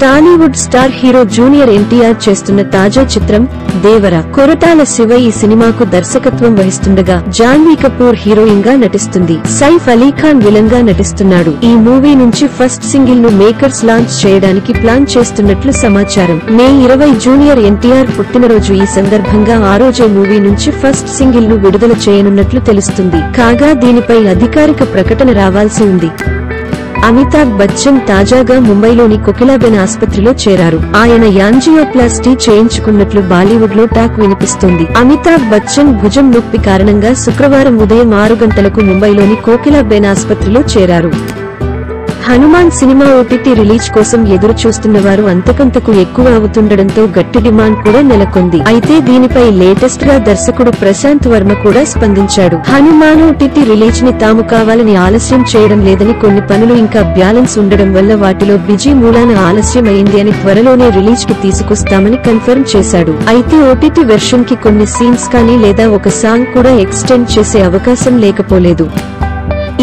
Tollywood star hero junior NTR చేస్తున్న తాజా చిత్రం దేవర. కొరటాల శివ ఈ సినిమాకు దర్శకత్వం వహిస్తుండగా జాన్వీ కపూర్ హీరోయిన్ గా నటిస్తుంది. సైఫ్ అలీ ఖాన్ విలన్ గా నటిస్తున్నాడు. ఈ మూవీ నుంచి ఫస్ట్ సింగిల్ ను మేకర్స్ లాంచ్ చేయడానికి ప్లాన్ చేస్తున్నట్లు సమాచారం. మే 20 జూనియర్ ఎన్టీఆర్ పుట్టినరోజు. ఈ సందర్భంగా ఆ రోజే మూవీ నుంచి ఫస్ట్ సింగిల్ ను విడుదల చేయనున్నట్లు తెలుస్తుంది. కాగా దీనిపై అధికారిక ప్రకటన రావాల్సి ఉంది. అమితాబ్ బచ్చన్ తాజాగా ముంబైలోని కోకిలాబెన్ ఆసుపత్రిలో చేరారు. ఆయన యాంజియోప్లాస్టీ చేయించుకున్నట్లు బాలీవుడ్ లో టాక్ వినిపిస్తోంది. అమితాబ్ బచ్చన్ భుజం నొప్పి కారణంగా శుక్రవారం ఉదయం 6 గంటలకు ముంబైలోని కోకిలాబెన్ ఆసుపత్రిలో చేరారు. హనుమాన్ సినిమా ఓటీటీ రిలీజ్ కోసం ఎదురు చూస్తున్న వారు అంతకంతకు ఎక్కువ అవుతుండటంతో గట్టి డిమాండ్ కూడా నెలకొంది. అయితే దీనిపై లేటెస్ట్ గా దర్శకుడు ప్రశాంత్ వర్మ కూడా స్పందించాడు. హనుమాన్ ఓటీటీ రిలీజ్ ని తాము కావాలని ఆలస్యం చేయడం లేదని, కొన్ని పనులు ఇంకా బ్యాలెన్స్ ఉండడం వల్ల వాటిలో బిజీ మూలాన ఆలస్యం అయింది అని, త్వరలోనే రిలీజ్ కి తీసుకొస్తామని కన్ఫర్మ్ చేశాడు. అయితే ఓటీటీ వెర్షన్ కి కొన్ని సీన్స్ కానీ లేదా ఒక సాంగ్ కూడా ఎక్స్టెండ్ చేసే అవకాశం లేకపోలేదు.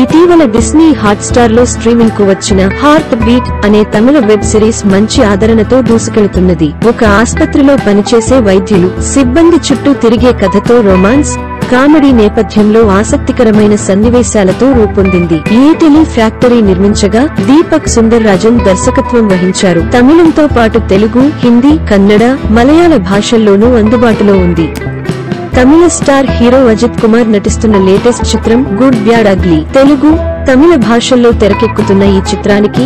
ఇటీవల డిస్నీ హాట్స్టార్ లో స్ట్రీమింగ్ కు వచ్చిన హార్ట్ బీట్ అనే తమిళ వెబ్ సిరీస్ మంచి ఆదరణతో దూసుకెళుతున్నది. ఒక ఆస్పత్రిలో పనిచేసే వైద్యులు, సిబ్బంది చుట్టూ తిరిగే కథతో రొమాన్స్, కామెడీ నేపథ్యంలో ఆసక్తికరమైన సన్నివేశాలతో రూపొందింది. ఈటెలి ఫ్యాక్టరీ నిర్మించగా దీపక్ సుందర్ రాజన్ దర్శకత్వం వహించారు. తమిళంతో పాటు తెలుగు, హిందీ, కన్నడ, మలయాళ భాషల్లోనూ అందుబాటులో ఉంది. తమిళ స్టార్ హీరో అజిత్ కుమార్ నటిస్తున్న లేటెస్ట్ చిత్రం గుడ్ బ్యాడ్ అగ్లీ. తెలుగు, తమిళ భాషల్లో తెరకెక్కుతున్న ఈ చిత్రానికి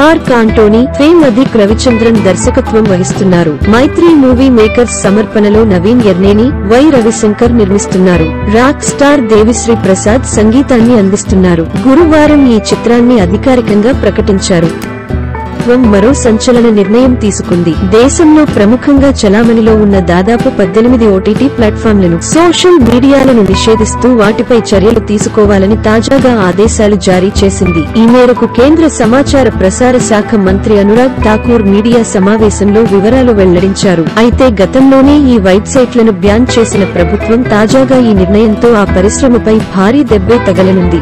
mark Antony, fame Adhik Ravichandran దర్శకత్వం వహిస్తున్నారు. మైత్రి మూవీ మేకర్స్ సమర్పణలో నవీన్ ఎర్నేని, వై రవిశంకర్ నిర్మిస్తున్నారు. రాక్ స్టార్ దేవిశ్రీ ప్రసాద్ సంగీతాన్ని అందిస్తున్నారు. గురువారం ఈ చిత్రాన్ని అధికారికంగా ప్రకటించారు. మరో సంచలన నిర్ణయం తీసుకుంది. దేశంలో ప్రముఖంగా చలామణిలో ఉన్న దాదాపు 18 ఓటీటీ ప్లాట్ఫామ్లను, సోషల్ మీడియాలను నిషేధిస్తూ వాటిపై చర్యలు తీసుకోవాలని తాజాగా ఆదేశాలు జారీ చేసింది. ఈ మేరకు కేంద్ర సమాచార ప్రసార శాఖ మంత్రి అనురాగ్ ఠాకూర్ మీడియా సమావేశంలో వివరాలు వెల్లడించారు. అయితే గతంలోనే ఈ వెబ్సైట్లను బ్యాన్ చేసిన ప్రభుత్వం తాజాగా ఈ నిర్ణయంతో ఆ పరిశ్రమపై భారీ దెబ్బే తగలనుంది.